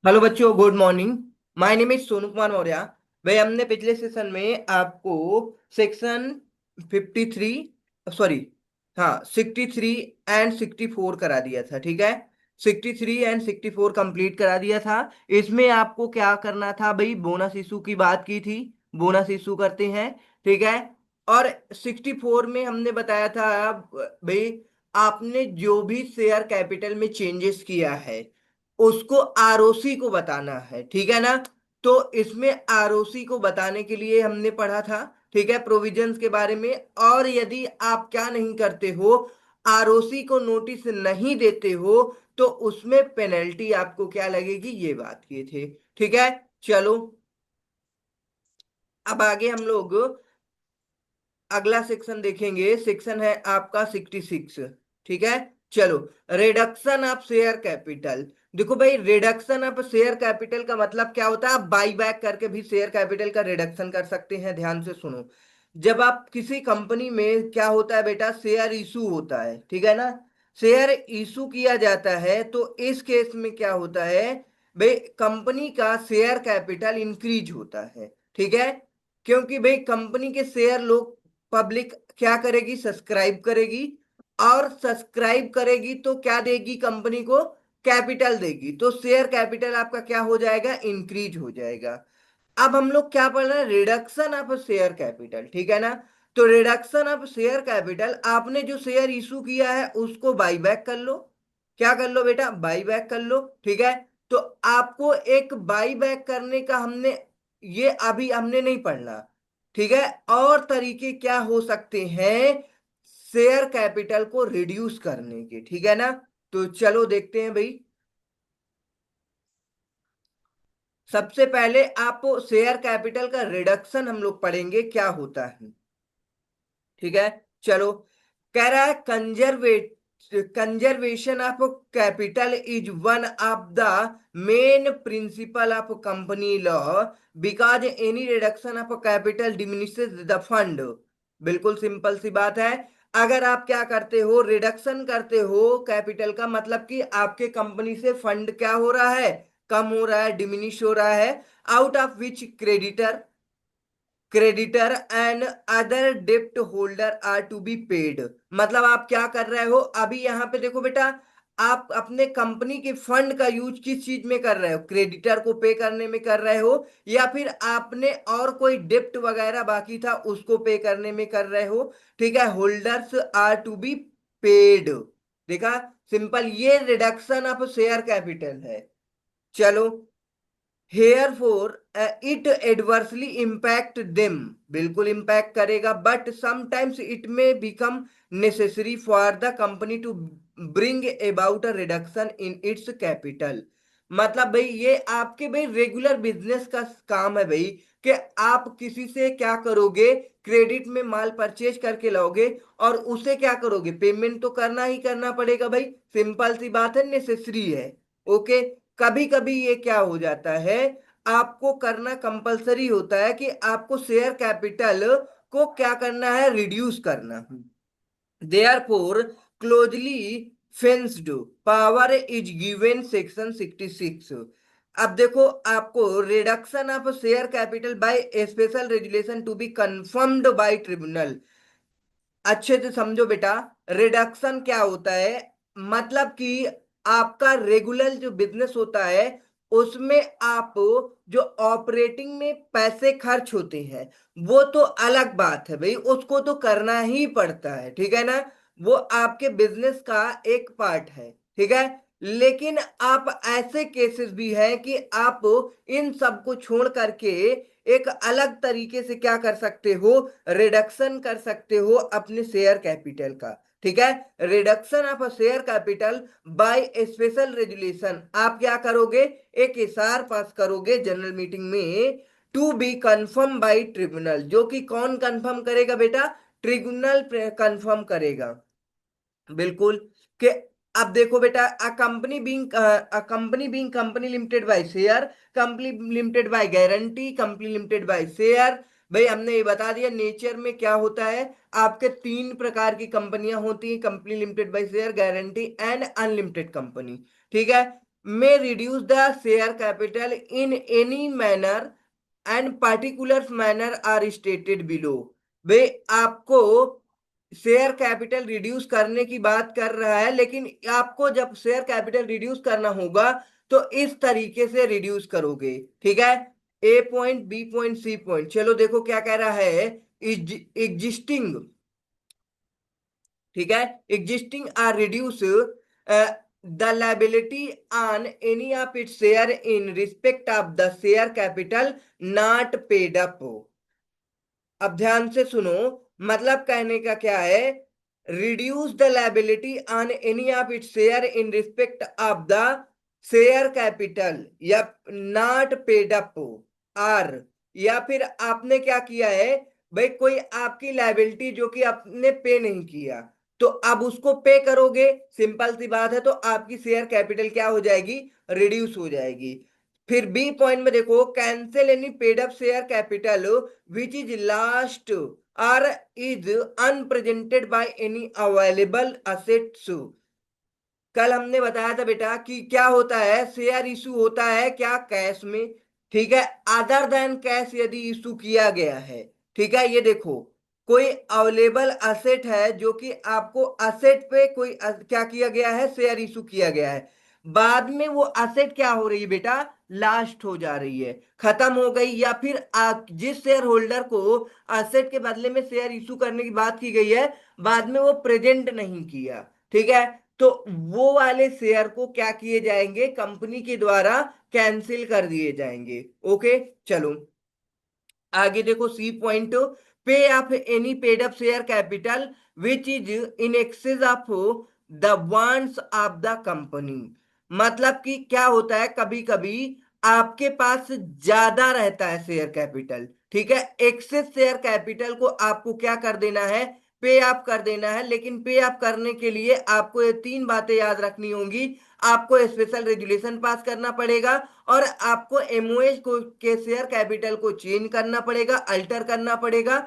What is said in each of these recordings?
Hello बच्चों, good morning. My name is Sonu Kumar Maurya. भाई, हमने पिछले सेशन में आपको सेक्शन 53, सॉरी, हाँ 63 एंड 64 करा दिया था। ठीक है, 63 एंड 64 कंप्लीट करा दिया था। इसमें आपको क्या करना था भाई? बोनस इशू की बात की थी। बोनस इशू करते हैं। ठीक है। और 64 में हमने बताया था भाई, आपने जो भी शेयर कैपिटल में चेंजेस किया है उसको आरओसी को बताना है। ठीक है ना? तो इसमें आरओसी को बताने के लिए हमने पढ़ा था, ठीक है, प्रोविजंस के बारे में। और यदि आप क्या नहीं करते हो, आरओसी को नोटिस नहीं देते हो, तो उसमें पेनल्टी आपको क्या लगेगी, ये बात किए थे। ठीक है। चलो, अब आगे हम लोग अगला सेक्शन देखेंगे। सेक्शन है आपका 66। ठीक है। चलो, रिडक्शन ऑफ शेयर कैपिटल। देखो भाई, रिडक्शन ऑफ शेयर कैपिटल का मतलब क्या होता है? आप बाई बैक करके भी शेयर कैपिटल का रिडक्शन कर सकते हैं। ध्यान से सुनो। जब आप किसी कंपनी में क्या होता है बेटा, शेयर इशू होता है, ठीक है ना? शेयर इशू किया जाता है तो इस केस में क्या होता है भाई, कंपनी का शेयर कैपिटल इंक्रीज होता है। ठीक है। क्योंकि भाई कंपनी के शेयर लोग, पब्लिक क्या करेगी, सब्सक्राइब करेगी। और सब्सक्राइब करेगी तो क्या देगी कंपनी को? कैपिटल देगी। तो शेयर कैपिटल आपका क्या हो जाएगा? इंक्रीज हो जाएगा। अब हम लोग क्या पढ़ रहे हैं? Reduction of share capital. ठीक है ना? तो रिडक्शन ऑफ शेयर कैपिटल, आपने जो शेयर इशू किया है उसको बाई बैक कर लो। क्या कर लो बेटा? बाई बैक कर लो। ठीक है। तो आपको एक बाई बैक करने का हमने, ये अभी हमने नहीं पढ़ना। ठीक है। और तरीके क्या हो सकते हैं शेयर कैपिटल को रिड्यूस करने के? ठीक है ना? तो चलो देखते हैं भाई। सबसे पहले आप शेयर कैपिटल का रिडक्शन हम लोग पढ़ेंगे क्या होता है। ठीक है। चलो, कह रहा है conservation of capital is one of the main principle of company law, because any reduction of capital diminishes the fund. बिल्कुल सिंपल सी बात है। अगर आप क्या करते हो, रिडक्शन करते हो कैपिटल का, मतलब कि आपके कंपनी से फंड क्या हो रहा है? कम हो रहा है, डिमिनिश हो रहा है। Out of which creditor and other डेप्ट holder are to be paid. मतलब आप क्या कर रहे हो अभी यहां पे? देखो बेटा, आप अपने कंपनी के फंड का यूज किस चीज में कर रहे हो? क्रेडिटर को पे करने में कर रहे हो, या फिर आपने और कोई डेप्ट वगैरह बाकी था उसको पे करने में कर रहे हो। ठीक है। Holders are to be paid. देखा? सिंपल, ये रिडक्शन ऑफ शेयर कैपिटल है। चलो, here for it adversely impact them. बिल्कुल इम्पैक्ट करेगा, but sometimes it may become necessary for the company to bring about a reduction in its capital. मतलब भाई, ये आपके भाई रेगुलर बिजनेस का काम है भाई, कि आप किसी से क्या करोगे? क्रेडिट में माल परचेज करके लाओगे और उसे क्या करोगे? पेमेंट तो करना ही करना पड़ेगा भाई। सिंपल सी बात है, नेसेसरी है। ओके। कभी कभी ये क्या हो जाता है, आपको करना कंपलसरी होता है कि आपको शेयर कैपिटल को क्या करना है? रिड्यूस करना। Therefore closely fenced power is given section 66। अब देखो, आपको reduction of share capital by special resolution to be confirmed by tribunal. अच्छे से समझो बेटा, रिडक्शन क्या होता है? मतलब कि आपका रेगुलर जो बिजनेस होता है उसमें आप जो ऑपरेटिंग में पैसे खर्च होते हैं वो तो अलग बात है भाई, उसको तो करना ही पड़ता है। ठीक है ना? वो आपके बिजनेस का एक पार्ट है। ठीक है। लेकिन आप ऐसे केसेस भी हैं कि आप इन सब को छोड़ करके एक अलग तरीके से क्या कर सकते हो? रिडक्शन कर सकते हो अपने शेयर कैपिटल का। ठीक है। Reduction of share capital by special resolution, आप क्या करोगे? एक एसआर पास करोगे जनरल मीटिंग में, to be confirm by tribunal. जो कि कौन कंफर्म करेगा बेटा? ट्रिब्यूनल कंफर्म करेगा। बिल्कुल। कि अब देखो बेटा, a company being company limited by share, company limited by guarantee, company limited by share. भाई, हमने ये बता दिया नेचर में क्या होता है। आपके तीन प्रकार की कंपनियां होती हैं: company limited by share, guarantee and unlimited company. ठीक है। may reduce the share capital in any manner and particulars manner are stated below। भाई आपको शेयर कैपिटल रिड्यूस करने की बात कर रहा है, लेकिन आपको जब शेयर कैपिटल रिड्यूस करना होगा तो इस तरीके से रिड्यूस करोगे। ठीक है, A point, B point, C point. चलो देखो क्या कह रहा है। एग्जिस्टिंग, ठीक है, existing or reduce the liability on any of its share in respect of the share capital not paid up. अब ध्यान से सुनो, मतलब कहने का क्या है, reduce the liability on any of its share in respect of the share capital या नॉट पेड अप। आर, या फिर आपने क्या किया है, भाई कोई आपकी लाइबिलिटी जो कि आपने पे नहीं किया, तो अब उसको पे करोगे, सिंपल सी बात है, तो आपकी शेयर कैपिटल क्या हो जाएगी, रिड्यूस हो जाएगी। फिर बी पॉइंट में देखो, cancel any paid up share capital which is lost और is unrepresented by any available assets. कल हमने बताया था बेटा कि क्या होता है, शेयर इशू होता है क्या, कैश में। ठीक है, अदर देन कैश यदि इशू किया गया है। ठीक है, ये देखो, कोई अवेलेबल असेट है जो कि आपको असेट पे कोई क्या किया गया है, शेयर इशू किया गया है, बाद में वो असेट क्या हो रही है बेटा, लास्ट हो जा रही है, खत्म हो गई, या फिर जिस शेयर होल्डर को असेट के बदले में शेयर इशू करने की बात की गई है, बाद में वो प्रेजेंट नहीं किया। ठीक है, तो वो वाले शेयर को क्या किए जाएंगे, कंपनी के द्वारा कैंसिल कर दिए जाएंगे। ओके, चलो आगे देखो, सी पॉइंट, पे off any paid up share capital which is in excess of the wants of the company. मतलब कि क्या होता है, कभी कभी आपके पास ज्यादा रहता है शेयर कैपिटल। ठीक है, एक्सेस शेयर कैपिटल को आपको क्या कर देना है, पे अप कर देना है। लेकिन पे अप करने के लिए आपको ये तीन बातें याद रखनी होंगी। आपको स्पेशल रेजुलेशन पास करना पड़ेगा, और आपको एमओएच को के शेयर कैपिटल को चेंज करना पड़ेगा, अल्टर करना पड़ेगा।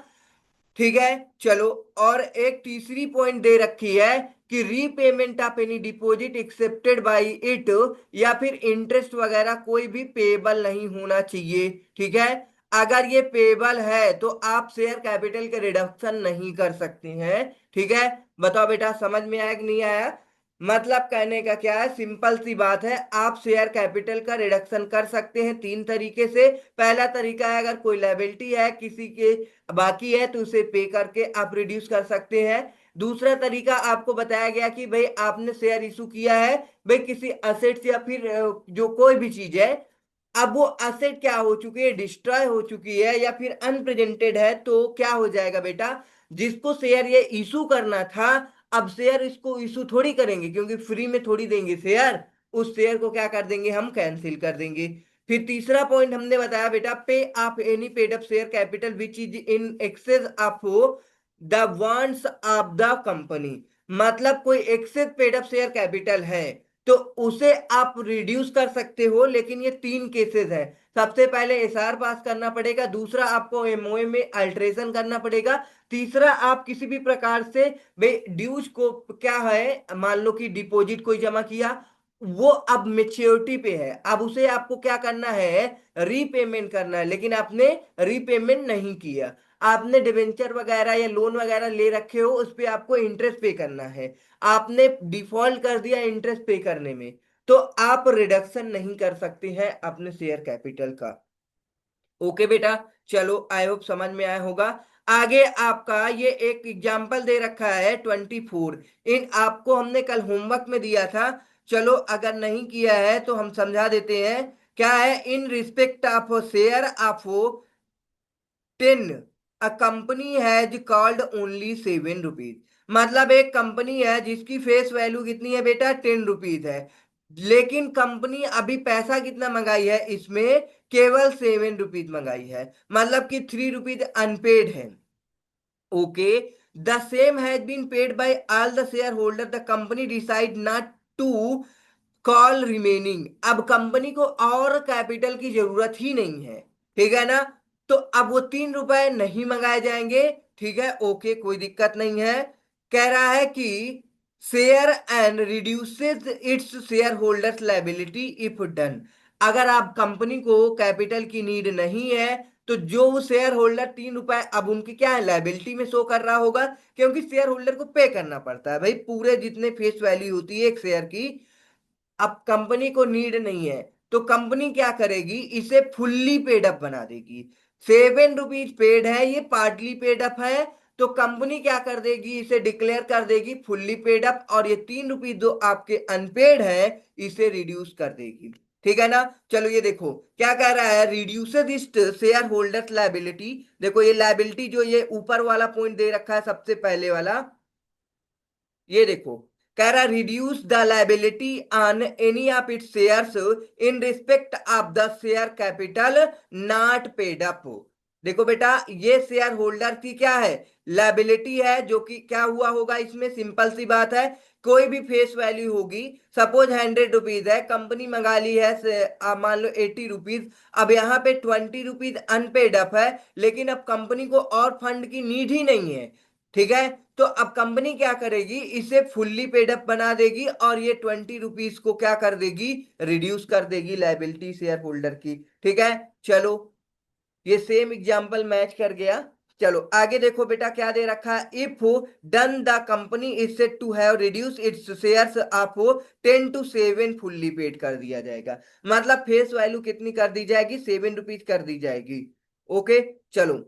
ठीक है, चलो, और एक तीसरी पॉइंट दे रखी है कि repayment of any deposit accepted by it, या फिर इंटरेस्ट वगैरह कोई भी पेएबल नहीं होना चाहिए। ठीक है, अगर ये पेएबल है तो आप शेयर कैपिटल के रिडक्शन नहीं कर सकते हैं। ठीक है, बताओ बेटा समझ में आया कि नहीं आया। मतलब कहने का क्या है, सिंपल सी बात है, आप शेयर कैपिटल का रिडक्शन कर सकते हैं तीन तरीके से। पहला तरीका है, अगर कोई लायबिलिटी है किसी के बाकी है तो उसे पे करके आप रिड्यूस कर सकते हैं। दूसरा तरीका आपको बताया गया कि भाई आपने शेयर इशू किया है, भाई किसी असेट्स या फिर जो कोई भी चीज है, अब वो असेट क्या हो चुकी है, डिस्ट्रॉय हो चुकी है या फिर अनप्रेजेंटेड है, तो क्या हो जाएगा बेटा, जिसको शेयर ये इशू करना था, अब शेयर इसको इशू थोड़ी करेंगे, क्योंकि फ्री में थोड़ी देंगे शेयर, उस शेयर को क्या कर देंगे, हम कैंसिल कर देंगे। फिर तीसरा पॉइंट हमने बताया बेटा, pay off any paid up share capital which is in excess of the wants of the company. मतलब कोई excess paid up share capital है तो उसे आप रिड्यूस कर सकते हो, लेकिन ये तीन केसेस हैं। सबसे पहले एसआर पास करना पड़ेगा, दूसरा आपको एमओए में अल्ट्रेशन करना पड़ेगा, तीसरा आप किसी भी प्रकार से भाई ड्यूज को क्या है, मान लो कि डिपॉजिट कोई जमा किया, वो अब मेच्योरिटी पे है, अब उसे आपको क्या करना है, रीपेमेंट करना है, लेकिन आपने रीपेमेंट नहीं किया, आपने डिवेंचर वगैरह या लोन वगैरह ले रखे हो, उस पे आपको इंटरेस्ट पे करना है, आपने डिफॉल्ट कर दिया इंटरेस्ट पे करने में, तो आप रिडक्शन नहीं कर सकते हैं अपने शेयर कैपिटल का। ओके बेटा, चलो आई होप समझ में आया होगा। आगे आपका ये एक एग्जाम्पल दे रखा है 24, इन आपको हमने कल होमवर्क में दिया था। चलो अगर नहीं किया है तो हम समझा देते हैं। क्या है, इन respect of share of 10 a company has called only 7 rupees. मतलब एक कंपनी है जिसकी फेस वैल्यू कितनी है बेटा, 10 रुपीज है, लेकिन कंपनी अभी पैसा कितना मंगाई है, इसमें केवल 7 रुपीज मंगाई है, मतलब कि 3 रुपीज अनपेड है। Okay, the same has been paid by all the share holder, the company decide not to call remaining. अब कंपनी को और कैपिटल की जरूरत ही नहीं है, ठीक है ना, तो अब वो 3 रुपए नहीं मंगाए जाएंगे। ठीक है, ओके, कोई दिक्कत नहीं है। कह रहा है कि share and reduces its share holders liability if done. अगर आप कंपनी को कैपिटल की नीड नहीं है तो जो वो शेयर होल्डर 3 रुपए अब उनकी क्या है, लाइबिलिटी में शो कर रहा होगा, क्योंकि शेयर होल्डर को पे करना पड़ता है भाई पूरे जितने फेस वैल्यू होती है एक शेयर की। अब कंपनी को नीड नहीं है तो कंपनी क्या करेगी, इसे फुल्ली पेड अप बना देगी। ₹7 पेड है, ये पार्टली पेड अप है, तो कंपनी क्या कर देगी, इसे डिक्लेयर कर देगी फुल्ली पेड अप, और ये ₹3 जो आपके अनपेड है इसे रिड्यूस कर देगी। ठीक है ना। चलो ये देखो क्या कह रहा है, रिड्यूसेस इस शेयर होल्डर्स लाइबिलिटी। देखो ये लाइबिलिटी जो ये ऊपर वाला पॉइंट दे रखा है सबसे पहले वाला, ये देखो कह रहा reduce the liability on any of it's shares in respect of the share capital not paid up. देखो बेटा ये शेयर होल्डर की क्या है, लाइबिलिटी है, जो कि क्या हुआ होगा इसमें, सिंपल सी बात है, कोई भी फेस वैल्यू होगी, सपोज ₹100 है, कंपनी मंगा ली है मान लो ₹80। अब यहाँ पे ₹20 अनपेड अप है, लेकिन अब कंपनी को और फंड की नीड ही नहीं है। ठीक है, तो अब कंपनी क्या करेगी, इसे फुल्ली पेड अप बना देगी और ये ₹20 को क्या कर देगी, रिड्यूस कर देगी लाइबिलिटी शेयर होल्डर की। ठीक है, चलो ये सेम एग्जांपल मैच कर गया। चलो आगे देखो बेटा क्या दे रखा है, if done the company is said to have reduce its shares of 10 to 7 fully paid कर दिया जाएगा। मतलब फेस वैल्यू कितनी कर दी जाएगी, ₹7 कर दी जाएगी। ओके चलो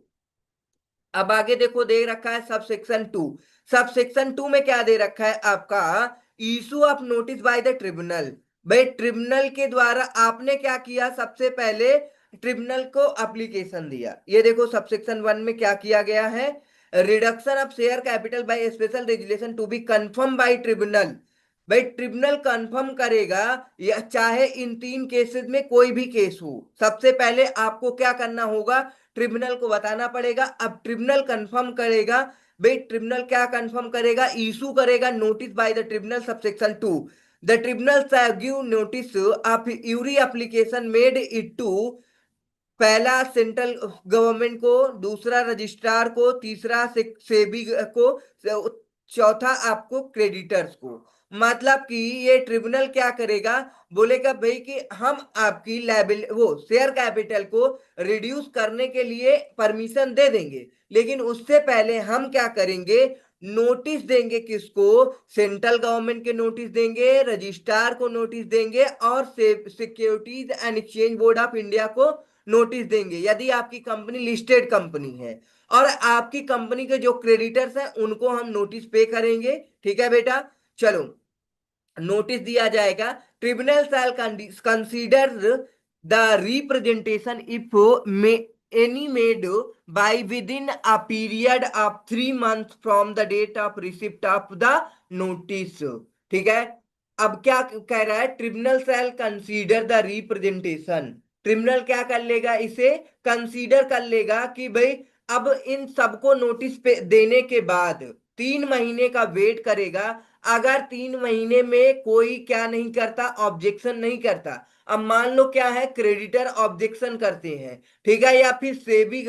अब आगे देखो दे रखा है सब सेक्शन 2। सब सेक्शन 2 में क्या दे रखा है आपका, issue of notice by the tribunal. भाई ट्रिब्यूनल के द्वारा आपने क्या किया, सबसे पहले ट्रिब्यूनल को एप्लीकेशन दिया। ये देखो सब सेक्शन 1 में क्या किया गया है, reduction of share capital by special resolution to be confirm by tribunal. भाई ट्रिब्यूनल कंफर्म करेगा, या चाहे इन 3 केसेस में कोई भी केस हो, सबसे पहले आपको क्या करना होगा, ट्रिब्यूनल को बताना पड़ेगा। अब ट्रिब्यूनल कंफर्म करेगा, भाई ट्रिब्यूनल क्या कंफर्म करेगा, इशू करेगा notice by the tribunal subsection 2। The tribunal shall give notice of every application made it to, पहला सेंट्रल गवर्नमेंट को, दूसरा रजिस्ट्रार को, तीसरा सेबी को, चौथा आपको क्रेडिटर्स को। मतलब कि ये ट्रिब्यूनल क्या करेगा, बोलेगा भाई कि हम आपकी लाइबिल वो शेयर कैपिटल को रिड्यूस करने के लिए परमिशन दे देंगे, लेकिन उससे पहले हम क्या करेंगे, नोटिस देंगे, किसको, सेंट्रल गवर्नमेंट के नोटिस देंगे, रजिस्ट्रार को नोटिस देंगे, और securities and exchange board of India को नोटिस देंगे, यदि आपकी कंपनी लिस्टेड कंपनी है। और आपकी कंपनी के जो क्रेडिटर्स हैं उनको हम नोटिस पे करेंगे। ठीक है बेटा, चलो नोटिस दिया जाएगा। Tribunal shall consider the representation if may any made by within a period of 3 months from the date of receipt of the notice. ठीक है, अब क्या कह रहा है, tribunal shall consider the representation. Tribunal क्या कर लेगा, इसे कंसीडर कर लेगा कि भाई अब इन सबको नोटिस पे देने के बाद 3 महीने का वेट करेगा। अगर 3 महीने में कोई क्या नहीं करता, ऑब्जेक्शन नहीं करता, अब मान लो क्या है, क्रेडिटर ऑब्जेक्शन करते हैं, ठीक है, या फिर सेबी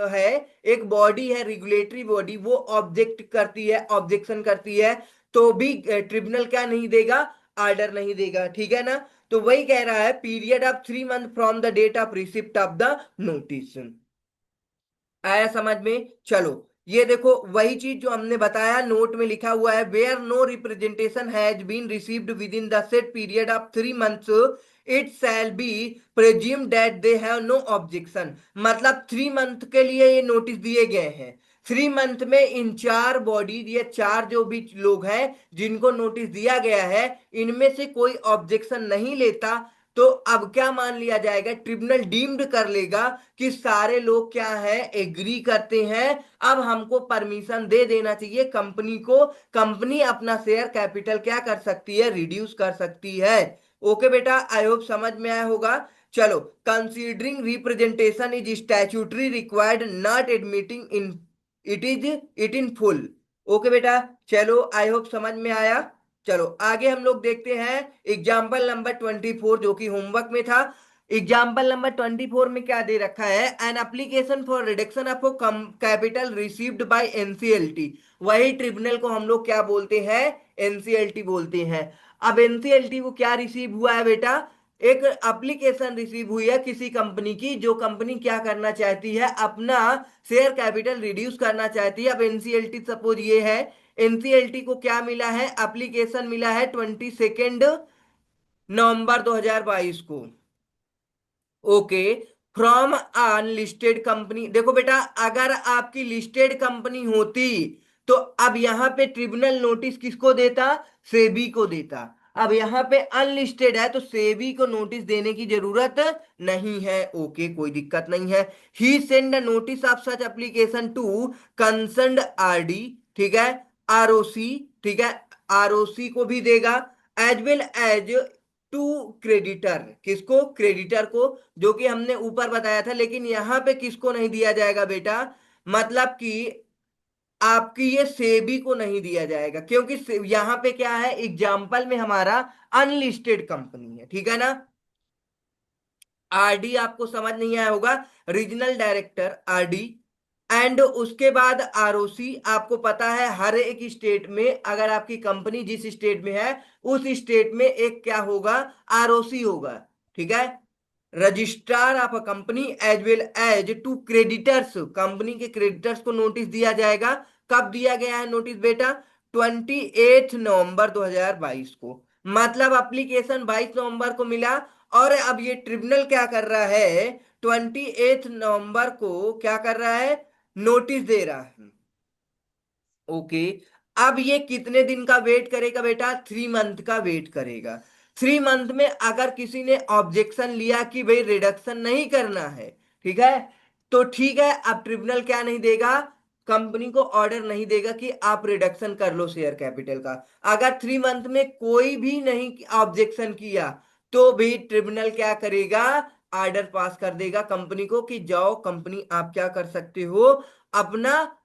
है, एक बॉडी है रेगुलेटरी बॉडी, वो ऑब्जेक्ट करती है, ऑब्जेक्शन करती है, तो भी ट्रिब्यूनल क्या नहीं देगा, आर्डर नहीं देगा। ठीक है ना, तो वही कह रहा है period of 3 months from the date of receipt of the notice. आया समझ में। चलो ये देखो वही चीज जो हमने बताया, नोट में लिखा हुआ है, where no representation has been received within the set period of 3 months it shall be presumed that they have no objection. मतलब 3 मंथ के लिए ये नोटिस दिए गए हैं, 3 मंथ में इन 4 बॉडीज, ये 4 जो भी लोग हैं जिनको नोटिस दिया गया है, इनमें से कोई ऑब्जेक्शन नहीं लेता, तो अब क्या मान लिया जाएगा, ट्रिब्यूनल डीम्ड कर लेगा कि सारे लोग क्या है, एग्री करते हैं, अब हमको परमिशन दे देना चाहिए कंपनी को, कंपनी अपना शेयर कैपिटल क्या कर सकती है, रिड्यूस कर सकती है। ओके बेटा, आई होप समझ में आया होगा। चलो considering representation is statutory required not admitting in it is it in full. Okay बेटा, चलो आई होप समझ में आया। चलो आगे हम लोग देखते हैं एग्जाम्पल नंबर 24 जो कि होमवर्क में था। एग्जाम्पल नंबर 24 में क्या दे रखा है, an application for reduction of capital received by NCLT. वही ट्रिब्यूनल को हम लोग क्या बोलते हैं, एनसीएलटी बोलते हैं। अब एनसीएलटी को क्या रिसीव हुआ है बेटा, एक एप्लीकेशन रिसीव हुई है किसी कंपनी की, जो कंपनी क्या करना चाहती है, अपना शेयर कैपिटल रिड्यूस करना चाहती है। अब एनसीएलटी सपोज ये है, एनसीएलटी को क्या मिला है, एप्लीकेशन मिला है 22 नवंबर 2022 को। Okay, from unlisted company. देखो बेटा, अगर आपकी लिस्टेड कंपनी होती तो अब यहां पे ट्रिब्यूनल नोटिस किसको देता, सेबी को देता। अब यहां पे अनलिस्टेड है तो सेबी को नोटिस देने की जरूरत नहीं है। ओके, कोई दिक्कत नहीं है। He send notice of such application to concerned RD, ठीक है, आरओसी, ठीक है, आरओसी को भी देगा, as well as to creditor, किसको, क्रेडिटर को, जो कि हमने ऊपर बताया था। लेकिन यहां पे किसको नहीं दिया जाएगा बेटा, मतलब कि आपकी ये सेबी को नहीं दिया जाएगा, क्योंकि यहां पे क्या है, एग्जाम्पल में हमारा अनलिस्टेड कंपनी है, ठीक है ना। आरडी आपको समझ नहीं आया होगा, रीजनल डायरेक्टर आरडी। एंड उसके बाद आरओसी, आपको पता है हर एक स्टेट में अगर आपकी कंपनी जिस स्टेट में है उस स्टेट में एक क्या होगा, आरओसी होगा, ठीक है, registrar of a company, as well as to creditors, company के क्रेडिटर्स को नोटिस दिया जाएगा। कब दिया गया है नोटिस बेटा, 28 नवंबर 2022 को, मतलब एप्लीकेशन 22 नवंबर को मिला। और अब ये ट्रिब्यूनल क्या कर रहा है, 28 नवंबर को क्या कर रहा है, नोटिस दे रहा है। ओके, अब ये कितने दिन का वेट करेगा बेटा, 3 मंथ का वेट करेगा। 3 मंथ में अगर किसी ने ऑब्जेक्शन लिया कि भाई रिडक्शन नहीं करना है, ठीक है, तो ठीक है, अब ट्रिब्यूनल क्या नहीं देगा, कंपनी को ऑर्डर नहीं देगा कि आप रिडक्शन कर लो शेयर कैपिटल का। अगर 3 मंथ में कोई भी नहीं ऑब्जेक्शन किया तो भी ट्रिब्यूनल क्या करेगा, ऑर्डर पास कर देगा कंपनी को कि जाओ कंपनी, आप क्या कर सकते हो, अपना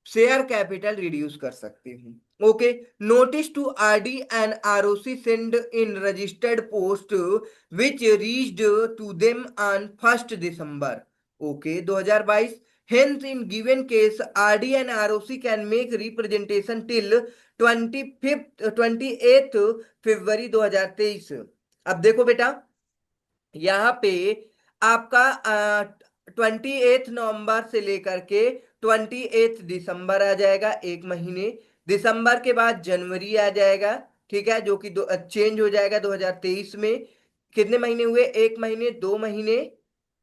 शेयर कैपिटल रिड्यूस कर सकते हैं। Okay, notice to RD and ROC send in registered post which reached to them on 1 December, okay, 2022। Hence in given case RD and ROC can make representation till 28 February 2023। अब देखो बेटा, यहाँ पे आपका 28 नवंबर से लेकर के 28 दिसंबर आ जाएगा, एक महीने। दिसंबर के बाद जनवरी आ जाएगा, ठीक है, जो कि चेंज हो जाएगा 2023 में। कितने महीने हुए, एक महीने, 2 महीने।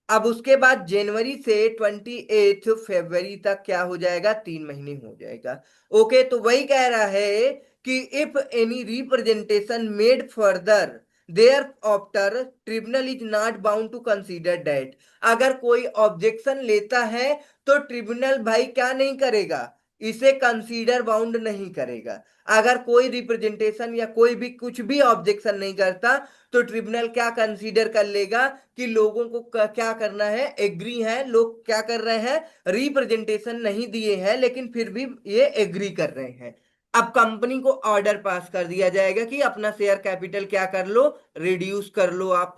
अब उसके बाद जनवरी से 28 फरवरी तक क्या हो जाएगा, 3 महीने हो जाएगा। ओके, तो वही कह रहा है कि if any representation made further thereafter, tribunal is not bound to consider that. अगर कोई ऑब्जेक्शन लेता है तो ट्रिब्यूनल भाई क्या नहीं करेगा, इसे कंसीडर बाउंड नहीं करेगा। अगर कोई रिप्रेजेंटेशन या कोई भी कुछ भी ऑब्जेक्शन नहीं करता तो ट्रिब्यूनल क्या कंसीडर कर लेगा कि लोगों को क्या करना है, एग्री है, लोग क्या कर रहे हैं, रिप्रेजेंटेशन नहीं दिए हैं लेकिन फिर भी ये एग्री कर रहे हैं। अब कंपनी को ऑर्डर पास कर दिया जाएगा कि अपना शेयर कैपिटल क्या कर लो, रिड्यूस कर लो आप।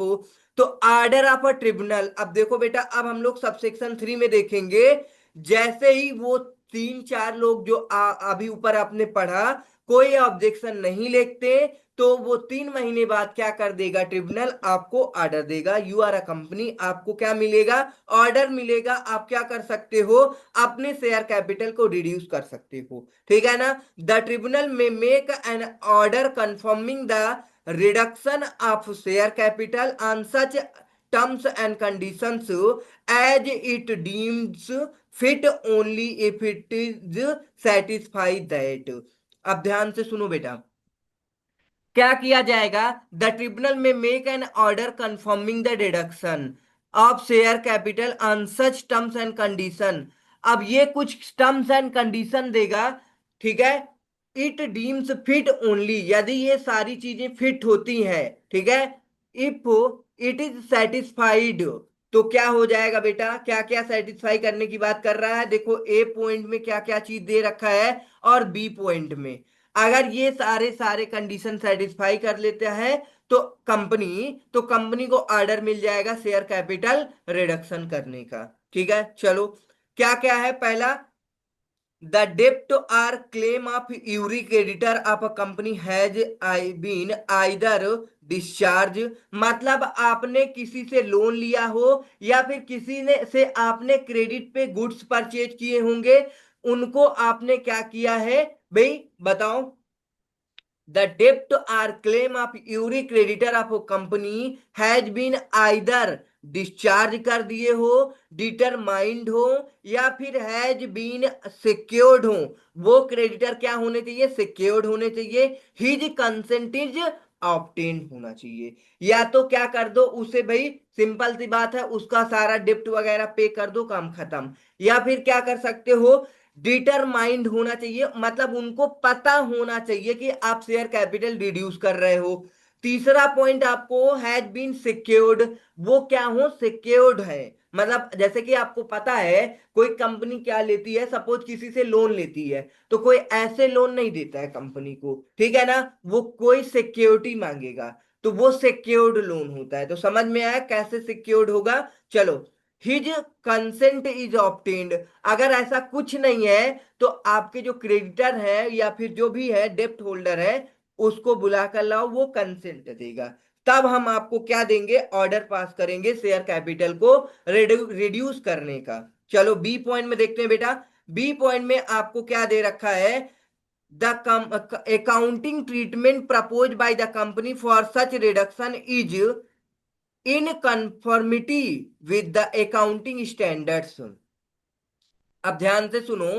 तो ऑर्डर ऑफ अ ट्रिब्यूनल, अब देखो बेटा, अब हम लोग सबसेक्शन 3 में देखेंगे। जैसे ही वो 3-4 लोग जो अभी ऊपर आपने पढ़ा, कोई ऑब्जेक्शन नहीं लेते तो वो 3 महीने बाद क्या कर देगा, ट्रिब्यूनल आपको ऑर्डर देगा। यू आर अ कंपनी, आपको क्या मिलेगा, ऑर्डर मिलेगा। आप क्या कर सकते हो, अपने शेयर कैपिटल को रिड्यूस कर सकते हो, ठीक है ना। The tribunal may make an order confirming the reduction of share capital on such terms and conditions as it deems fit only if it is satisfy that. अब ध्यान से सुनो बेटा, क्या किया जाएगा, the tribunal may make an order confirming the deduction of share capital on such terms and condition. अब ये कुछ टर्म्स एंड कंडीशन देगा, ठीक है, इट डीम्स फिट ओनली, यदि ये सारी चीजें फिट होती हैं, ठीक है, इफ इट इज सेटिस्फाइड, तो क्या हो जाएगा बेटा, क्या क्या सेटिस्फाई करने की बात कर रहा है, देखो ए पॉइंट में क्या क्या चीज दे रखा है और बी पॉइंट में। अगर ये सारे सारे कंडीशन सेटिस्फाई कर लेते हैं तो कंपनी को ऑर्डर मिल जाएगा शेयर कैपिटल रिडक्शन करने का, ठीक है। चलो, क्या क्या है, पहला द डेप्ट or claim of every creditor of a company has I been either discharge, मतलब आपने किसी से लोन लिया हो या फिर किसी ने से आपने क्रेडिट पे गुड्स परचेज किए होंगे, उनको आपने क्या किया है भाई बताओ। द डेप्ट or claim of every creditor of company has been either discharge कर दिए हो, डिटरमाइंड हो, या फिर हैज बीन सिक्योर्ड हो। वो क्रेडिटर क्या होने चाहिए, सिक्योर्ड होने चाहिए। हिज कंसेंट इज ऑब्टेन होना चाहिए। या तो क्या कर दो उसे भाई, सिंपल सी बात है, उसका सारा डिप्ट वगैरह पे कर दो, काम खत्म। या फिर क्या कर सकते हो, डिटरमाइंड होना चाहिए, मतलब उनको पता होना चाहिए कि आप शेयर कैपिटल रिड्यूस कर रहे हो। तीसरा पॉइंट आपको हैज बीन सिक्योर्ड, वो क्या हो, सिक्योर्ड है। मतलब जैसे कि आपको पता है कोई कंपनी क्या लेती है, सपोज किसी से लोन लेती है, तो कोई ऐसे लोन नहीं देता है कंपनी को, ठीक है ना, वो कोई सिक्योरिटी मांगेगा, तो वो सिक्योर्ड लोन होता है। तो समझ में आया कैसे सिक्योर्ड होगा। चलो, हिज कंसेंट इज ऑब्टेन्ड, अगर ऐसा कुछ नहीं है तो आपके जो क्रेडिटर है या फिर जो भी है डेप्ट होल्डर है, उसको बुला कर लाओ, वो कंसेंट देगा, तब हम आपको क्या देंगे, ऑर्डर पास करेंगे शेयर कैपिटल को रिड्यूस करने का। चलो बी पॉइंट में देखते हैं बेटा। बी पॉइंट में आपको क्या दे रखा है, the accounting treatment propose by the company for such reduction is in conformity with the accounting standards. अब ध्यान से सुनो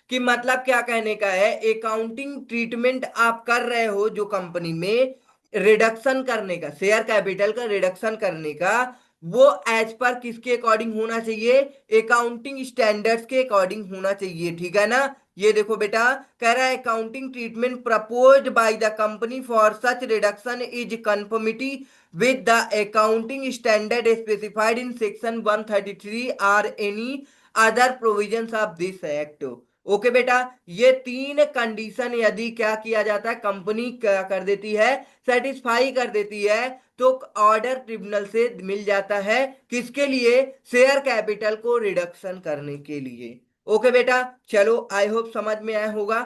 कि मतलब क्या कहने का है, अकाउंटिंग ट्रीटमेंट आप कर रहे हो जो कंपनी में, रिडक्शन करने का, शेयर कैपिटल का रिडक्शन करने का, वो एज पर किसके अकॉर्डिंग होना चाहिए, अकाउंटिंग स्टैंडर्ड्स के अकॉर्डिंग होना चाहिए, ठीक है ना। ये देखो बेटा, कह रहा है accounting treatment proposed by the company for such reduction is conformity with the accounting standard specified in section 133 or any other provisions of this act. Okay बेटा, ये तीन कंडीशन यदि क्या किया जाता है, कंपनी क्या कर देती है, सेटिस्फाई कर देती है, तो ऑर्डर ट्रिब्यूनल से मिल जाता है, किसके लिए, शेयर कैपिटल को रिडक्शन करने के लिए। ओके बेटा, चलो आई होप समझ में आया होगा।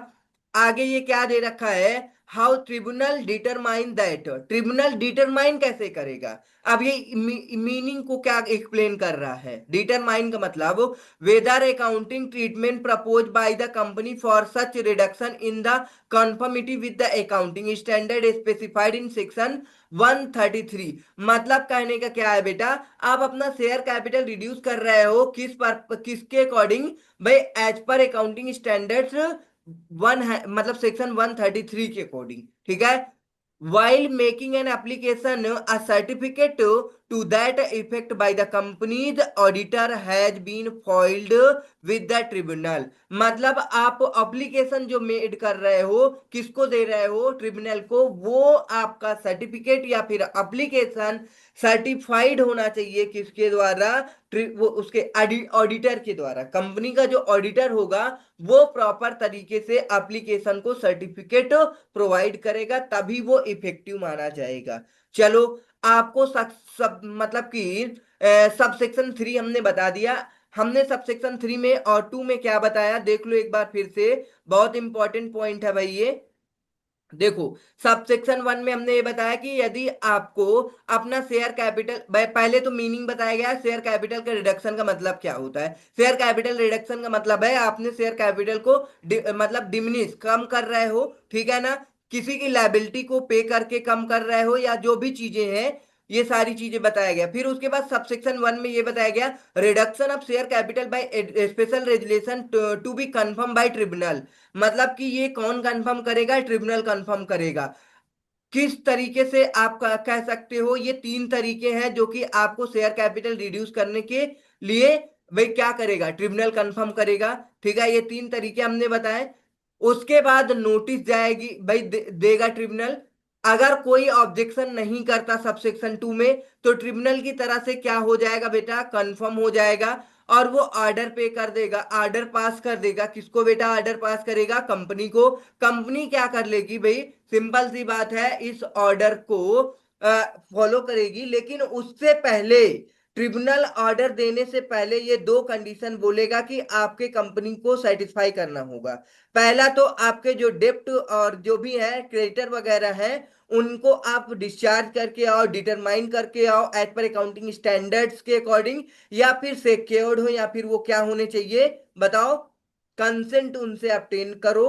आगे ये क्या दे रखा है, how tribunal determine that, tribunal determine कैसे करेगा। अब ये मीनिंग को क्या एक्सप्लेन कर रहा है, डिटरमाइन का मतलब whether accounting treatment proposed by the company for such reduction in the conformity with the accounting standard specified in section 133। मतलब कहने का क्या है बेटा, आप अपना शेयर कैपिटल रिड्यूस कर रहे हो किसके अकॉर्डिंग, भाई as per accounting standards one है, मतलब सेक्शन 133 के अकॉर्डिंग, ठीक है। while making an application a certificate to that effect by the company's auditor has been filed with the tribunal। मतलब आप एप्लीकेशन जो मेड कर रहे हो, किसको दे रहे हो, ट्रिब्यूनल को, वो आपका सर्टिफिकेट या फिर एप्लीकेशन सर्टिफाइड होना चाहिए किसके द्वारा, वो उसके ऑडिटर के द्वारा। कंपनी का जो ऑडिटर होगा वो प्रॉपर तरीके से एप्लीकेशन को सर्टिफिकेट प्रोवाइड करेगा, तभी वो इफेक्टिव माना जाएगा। चलो, आपको सब मतलब कि सब सेक्शन 3 हमने बता दिया। हमने सब सेक्शन 3 में और 2 में क्या बताया, देख लो एक बार फिर से, बहुत इंपॉर्टेंट पॉइंट है भाई ये। देखो, सब सेक्शन 1 में हमने ये बताया कि यदि आपको अपना शेयर कैपिटल, पहले तो मीनिंग बताया गया है शेयर कैपिटल का रिडक्शन का मतलब क्या होता है। शेयर कैपिटल रिडक्शन का मतलब है आपने शेयर कैपिटल को मतलब डिमिनिश, कम कर रहे हो, ठीक है ना, किसी की लायबिलिटी को पे करके कम कर रहे हो, या जो भी चीजें हैं, ये सारी चीजें बताया गया। फिर उसके बाद सबसेक्शन 1 में ये बताया गया, reduction of share capital by special resolution to be confirm by tribunal. मतलब कि ये कौन कंफर्म करेगा, ट्रिब्यूनल कंफर्म करेगा। किस तरीके से आप कह सकते हो, ये तीन तरीके हैं जो कि आपको शेयर कैपिटल रिड्यूस करने के लिए भाई क्या करेगा, ट्रिब्यूनल कंफर्म करेगा, ठीक है। ये तीन तरीके हमने बताए। उसके बाद नोटिस जाएगी भाई, देगा ट्रिब्यूनल। अगर कोई ऑब्जेक्शन नहीं करता सबसेक्शन 2 में, तो ट्रिब्यूनल की तरह से क्या हो जाएगा बेटा, कंफर्म हो जाएगा, और वो ऑर्डर पे कर देगा, ऑर्डर पास कर देगा। किसको बेटा ऑर्डर पास करेगा, कंपनी को। कंपनी क्या कर लेगी भाई, सिंपल सी बात है, इस ऑर्डर को फॉलो करेगी, लेकिन उससे पहले ट्रिब्यूनल ऑर्डर देने से पहले ये दो कंडीशन बोलेगा कि आपके कंपनी को सेटिस्फाई करना होगा। पहला तो आपके जो डेप्ट और जो भी है क्रेडिटर वगैरह है, उनको आप डिस्चार्ज करके आओ, डिटरमाइन करके आओ एज पर अकाउंटिंग स्टैंडर्ड्स के अकॉर्डिंग, या फिर सिक्योर्ड हो, या फिर वो क्या होने चाहिए बताओ, कंसेंट उनसे ऑब्टेन करो।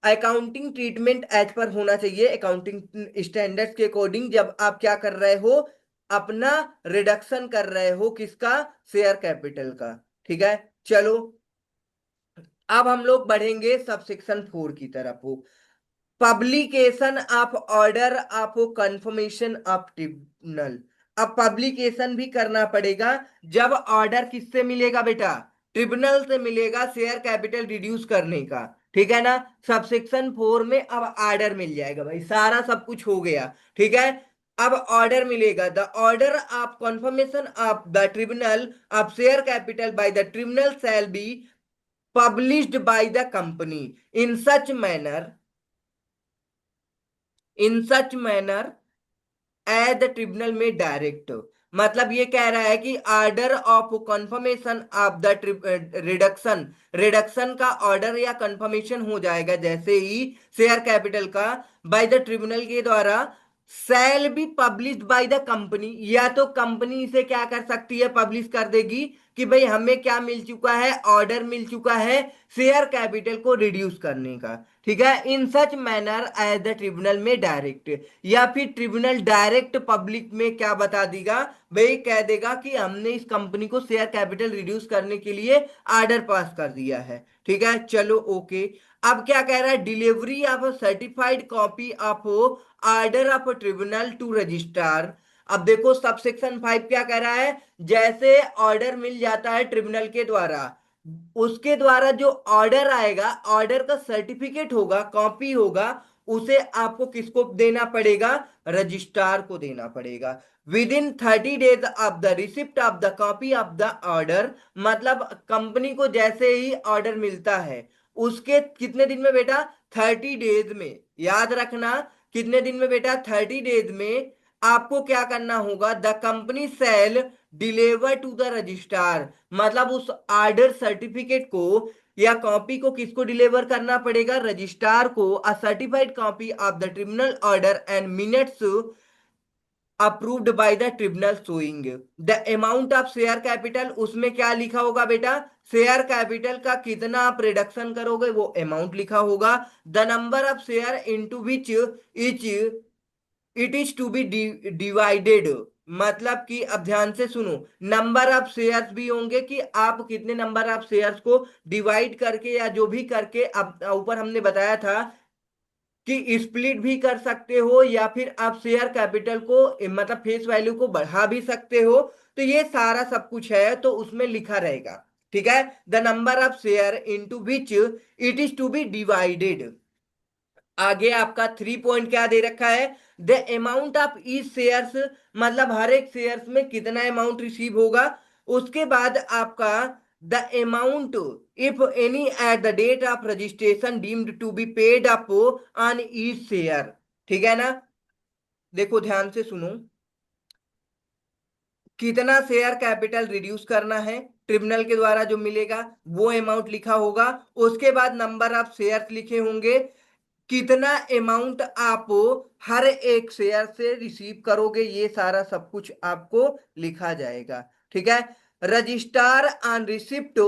अकाउंटिंग ट्रीटमेंट एज पर होना चाहिए अकाउंटिंग स्टैंडर्ड्स के अकॉर्डिंग, जब आप क्या कर रहे हो, अपना रिडक्शन कर रहे हो किसका, शेयर कैपिटल का। ठीक है, चलो अब हम लोग बढ़ेंगे सब सेक्शन 4 की तरफ। Publication of order of confirmation of tribunal. अब पब्लिकेशन भी करना पड़ेगा जब ऑर्डर किससे मिलेगा बेटा, ट्रिब्यूनल से मिलेगा शेयर कैपिटल रिड्यूस करने का। ठीक है ना, सबसेक्शन 4 में अब ऑर्डर मिल जाएगा भाई, सारा सब कुछ हो गया। ठीक है, अब ऑर्डर मिलेगा, the order of confirmation of the tribunal of share capital by the tribunal shall be published by the company in such manner, in such manner as the tribunal may direct. मतलब ये कह रहा है कि order of confirmation of the reduction, reduction का order या confirmation हो जाएगा जैसे ही शेयर कैपिटल का बाय द ट्रिब्यूनल के द्वारा, shall be published by the company, या तो कंपनी इसे क्या कर सकती है, पब्लिश कर देगी कि भाई हमें क्या मिल चुका है, ऑर्डर मिल चुका है शेयर कैपिटल को रिड्यूस करने का। ठीक है, in such manner as the tribunal may direct, या फिर ट्रिब्यूनल डायरेक्ट पब्लिक में क्या बता देगा भाई, कह देगा कि हमने इस कंपनी को शेयर कैपिटल रिड्यूस करने के लिए ऑर्डर पास कर दिया है। ठीक है, चलो ओके। अब क्या कह रहा है, delivery of certified copy of order of tribunal to registrar. अब देखो सबसेक्शन 5 क्या कह रहा है, जैसे ऑर्डर मिल जाता है ट्रिब्यूनल के द्वारा, उसके द्वारा जो ऑर्डर आएगा, ऑर्डर का सर्टिफिकेट होगा, कॉपी होगा, उसे आपको किसको देना पड़ेगा, रजिस्ट्रार को देना पड़ेगा। With in 30 days of the receipt of the copy of the order. मतलब कंपनी को जैसे ही ऑर्डर मिलता है, उसके कितने दिन में बेटा, 30 डेज में, याद रखना कितने दिन में बेटा, 30 डेज में आपको क्या करना होगा, the company shall deliver to the registrar. मतलब उस ऑर्डर सर्टिफिकेट को या कॉपी को किसको डिलीवर करना पड़ेगा, रजिस्ट्रार को। A certified copy of the tribunal order and minutes approved by the tribunal showing the amount of share capital. उसमें क्या लिखा होगा बेटा, शेयर कैपिटल का कितना आप रिडक्शन करोगे वो अमाउंट लिखा होगा। The number of share into which each it is to be divided. मतलब कि अब ध्यान से सुनो, नंबर ऑफ शेयर्स भी होंगे कि आप कितने नंबर ऑफ शेयर्स को डिवाइड करके या जो भी करके, अब ऊपर हमने बताया था कि स्प्लिट भी कर सकते हो, या फिर आप शेयर कैपिटल को मतलब फेस वैल्यू को बढ़ा भी सकते हो। तो ये सारा सब कुछ है तो उसमें लिखा रहेगा। ठीक है, the number of share into which it is to be divided. आगे आपका 3 पॉइंट क्या दे रखा है, the amount of each shares, मतलब हर एक शेयर्स में कितना अमाउंट रिसीव होगा। उसके बाद आपका the amount if any at the date of registration deemed to be paid up on each share. ठीक है ना, देखो ध्यान से सुनो, कितना शेयर कैपिटल रिड्यूस करना है ट्रिब्यूनल के द्वारा जो मिलेगा वो अमाउंट लिखा होगा। उसके बाद नंबर ऑफ शेयर्स लिखे होंगे, कितना अमाउंट आप हर एक शेयर से रिसीव करोगे, ये सारा सब कुछ आपको लिखा जाएगा। ठीक है, registrar on receipt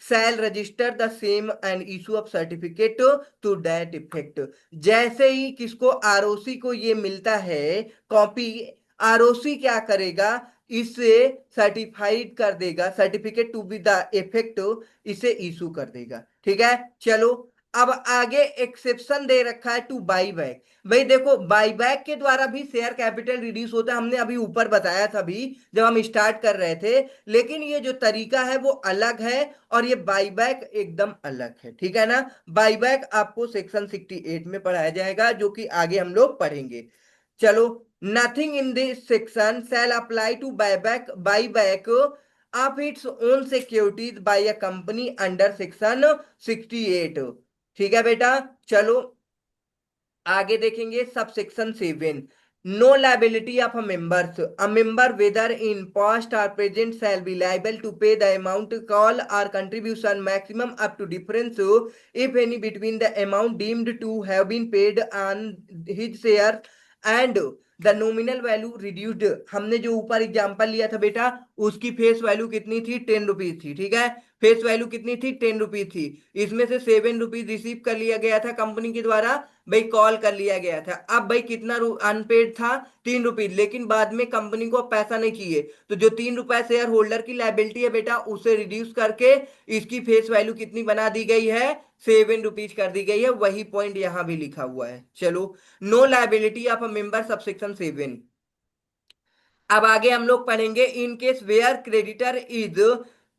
shall register the same and issue of certificate to that effect. जैसे ही किसको, आरओसी को ये मिलता है कॉपी, आरओसी क्या करेगा, इसे सर्टिफाइड कर देगा, certificate to be the effect, इसे इशू कर देगा। ठीक है, चलो अब आगे एक्सेप्शन दे रखा है टू बाई बैक। भाई देखो बाई बैक के द्वारा भी शेयर कैपिटल रिड्यूस होता है, हमने अभी ऊपर बताया था भी जब हम स्टार्ट कर रहे थे, लेकिन ये जो तरीका है वो अलग है और ये बाई बैक एकदम अलग है। ठीक है ना, बाई बैक आपको सेक्शन 68 में पढ़ाया जाएगा जो कि आगे हम लोग पढ़ेंगे। चलो, nothing in this section shall apply two by back of its own securities by a company under section 68। ठीक है बेटा, चलो आगे देखेंगे sub section 7। No liability of a members. A member, whether in past or present, shall be liable to pay the amount call or contribution maximum up to difference, if any, between the amount deemed to have been paid on his share and the nominal value reduced. हमने जो ऊपर example लिया था बेटा, उसकी face value कितनी थी, 10 rupees थी। ठीक है, फेस वैल्यू कितनी थी, 10 रुपीज थी। इसमें से 7 रुपीज रिसीव कर लिया गया था कंपनी के द्वारा, भाई कॉल कर लिया गया था। अब भाई कितना अनपेड था, 3 रुपीज, लेकिन बाद में कंपनी को पैसा नहीं चाहिए, तो जो 3 रुपए शेयर होल्डर की लाइबिलिटी है बेटा, उसे रिड्यूस करके इसकी फेस वैल्यू कितनी बना दी गई है, 7 रुपीज कर दी गई है। वही पॉइंट यहां भी लिखा हुआ है। चलो, no liability of a member, subsection 7। अब आगे हम लोग पढ़ेंगे, in case where creditor is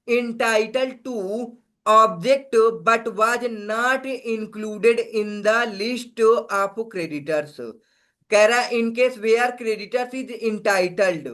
entitle to object but was not included in the list of creditors. कह रहा है in case where creditors is entitled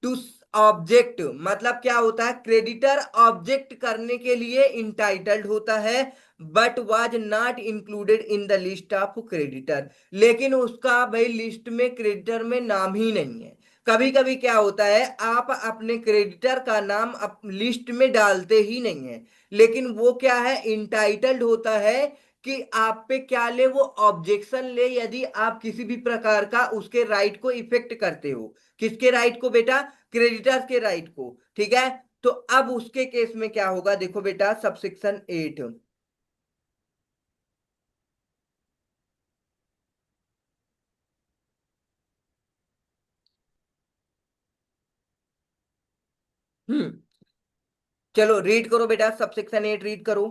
to object, मतलब क्या होता है, क्रेडिटर ऑब्जेक्ट करने के लिए इंटाइटल्ड होता है, but was not included in the list of creditor, लेकिन उसका भाई लिस्ट में क्रेडिटर में नाम ही नहीं है। कभी कभी क्या होता है, आप अपने क्रेडिटर का नाम लिस्ट में डालते ही नहीं है, लेकिन वो क्या है, इंटाइटल्ड होता है कि आप पे क्या ले, वो ऑब्जेक्शन ले यदि आप किसी भी प्रकार का उसके राइट को इफेक्ट करते हो। किसके राइट को बेटा, क्रेडिटर्स के राइट को। ठीक है, तो अब उसके केस में क्या होगा, देखो बेटा, सब सेक्शन 8। हम्म, चलो रीड करो बेटा, सब सेक्शन 8 रीड करो।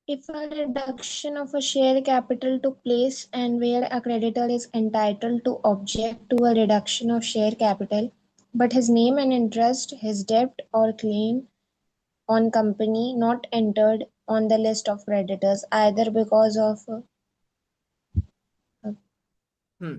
If a reduction of a share capital took place and where a creditor is entitled to object to a reduction of share capital, but his name and interest, his debt or claim on company not entered on the list of creditors either because of hmm,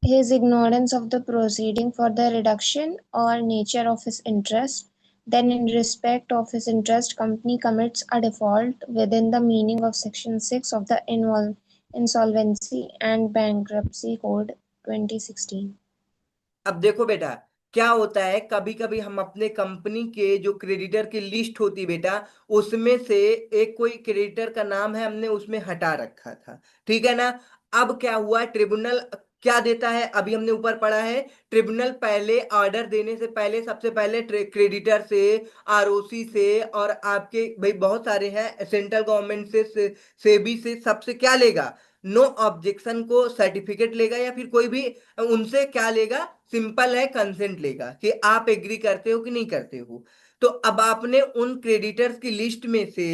his ignorance of the proceeding for the reduction or nature of his interest, then in respect of his interest, company commits a default within the meaning of Section 6 of the Insolvency and Bankruptcy Code 2016। अब देखो बेटा, क्या होता है, कभी कभी हम अपने कंपनी के जो क्रेडिटर की लिस्ट होती बेटा, उसमें से एक कोई क्रेडिटर का नाम है, हमने उसमें हटा रखा था। ठीक है ना। अब क्या हुआ, ट्रिब्यूनल क्या देता है, अभी हमने ऊपर पढ़ा है, ट्रिब्यूनल पहले ऑर्डर देने से पहले सबसे पहले क्रेडिटर से, आरओसी से, और आपके भाई बहुत सारे हैं, सेंट्रल गवर्नमेंट से सेबी से, सबसे क्या लेगा, नो ऑब्जेक्शन को सर्टिफिकेट लेगा, या फिर कोई भी उनसे क्या लेगा, सिंपल है, कंसेंट लेगा कि आप एग्री करते हो कि नहीं करते हो। तो अब आपने उन क्रेडिटर्स की लिस्ट में से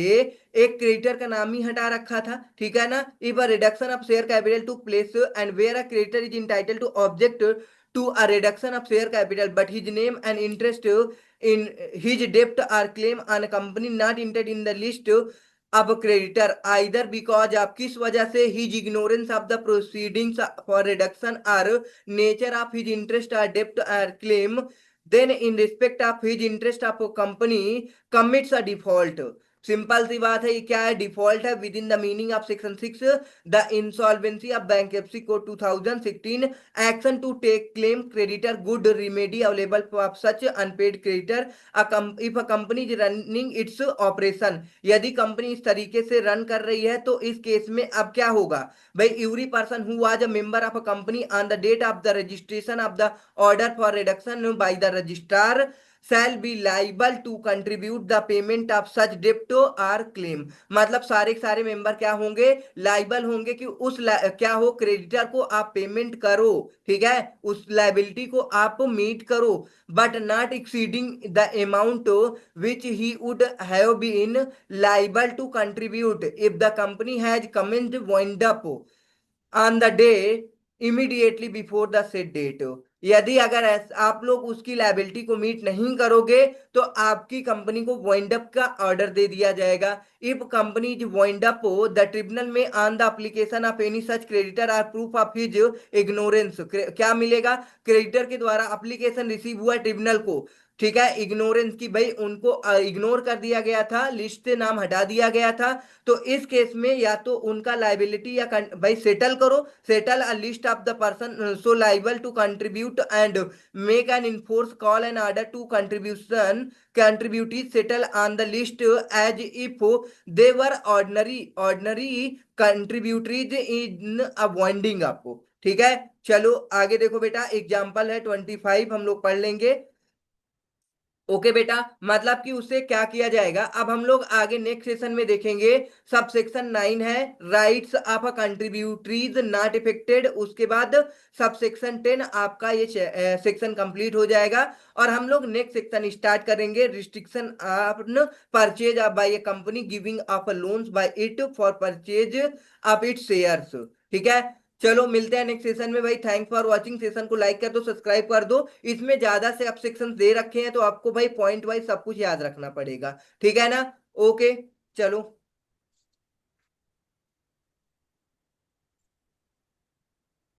एक क्रेडिटर का नाम ही हटा रखा था। ठीक है ना। If a reduction of share capital to place and where a creditor is entitle to object to a reduction of share capital but his name and interest in his डेप्ट or claim on company not entered in the list, अब creditor either because आप किस वजह से, his ignorance of the proceedings for reduction or nature of his interest or डेप्ट or claim, then in respect of his interest of company commits a default. Simple सी बात है, ये क्या है, डिफॉल्ट है within the meaning of section 6 the insolvency of bankruptcy code 2016, action to take claim creditor good remedy available for such unpaid creditor if a company is running its operation. यदि company इस तरीके से run कर रही है, तो इस case में अब क्या होगा, भाई every person who was a member of a company on the date of the registration of the order for reduction by the registrar shall be liable to contribute the payment of such debt or claim। मतलब सारे के सारे member क्या होंगे, liable होंगे कि उस क्या हो, क्रेडिटर को आप पेमेंट करो। ठीक है, उस लाइबिलिटी को आप मीट करो, but not exceeding the amount which he would have been liable to contribute if the company has commenced wind up on the day immediately before the said date। यदि अगर आप लोग उसकी लाइबिलिटी को meet नहीं करोगे, तो आपकी कंपनी को वाइंड अप का ऑर्डर दे दिया जाएगा। If company is wind up the tribunal may on the application of any such creditor or proof of his ignorance, क्या मिलेगा, क्रेडिटर के द्वारा एप्लीकेशन रिसीव हुआ ट्रिब्यूनल को, ठीक है, इग्नोरेंस की, भाई उनको इग्नोर कर दिया गया था, लिस्ट से नाम हटा दिया गया था। तो इस केस में या तो उनका लाइबिलिटी या भाई सेटल करो, settle a list of the person so liable to contribute and make an enforce call an order to contribution contributories settle on the list as if they were ordinary contributories in avoiding आपको। ठीक है, चलो आगे देखो बेटा, example है 25 हम लोग पढ़ लेंगे। ओके बेटा, मतलब कि उससे क्या किया जाएगा, अब हम लोग आगे नेक्स्ट सेशन में देखेंगे। सब सेक्शन 9 है, rights of a contributories not affected. उसके बाद सब सेक्शन 10 आपका ये सेक्शन कंप्लीट हो जाएगा। और हम लोग नेक्स्ट सेक्शन स्टार्ट करेंगे, restriction of purchase of by a company giving of loans by it for purchase of it shares. ठीक है, चलो मिलते हैं नेक्स्ट सेशन में भाई। थैंक्स फॉर वॉचिंग, सेशन को लाइक कर दो, सब्सक्राइब कर दो। इसमें ज्यादा से अब सेक्शन दे रखे हैं तो आपको भाई पॉइंट वाइज सब कुछ याद रखना पड़ेगा। ठीक है ना? ओके, चलो।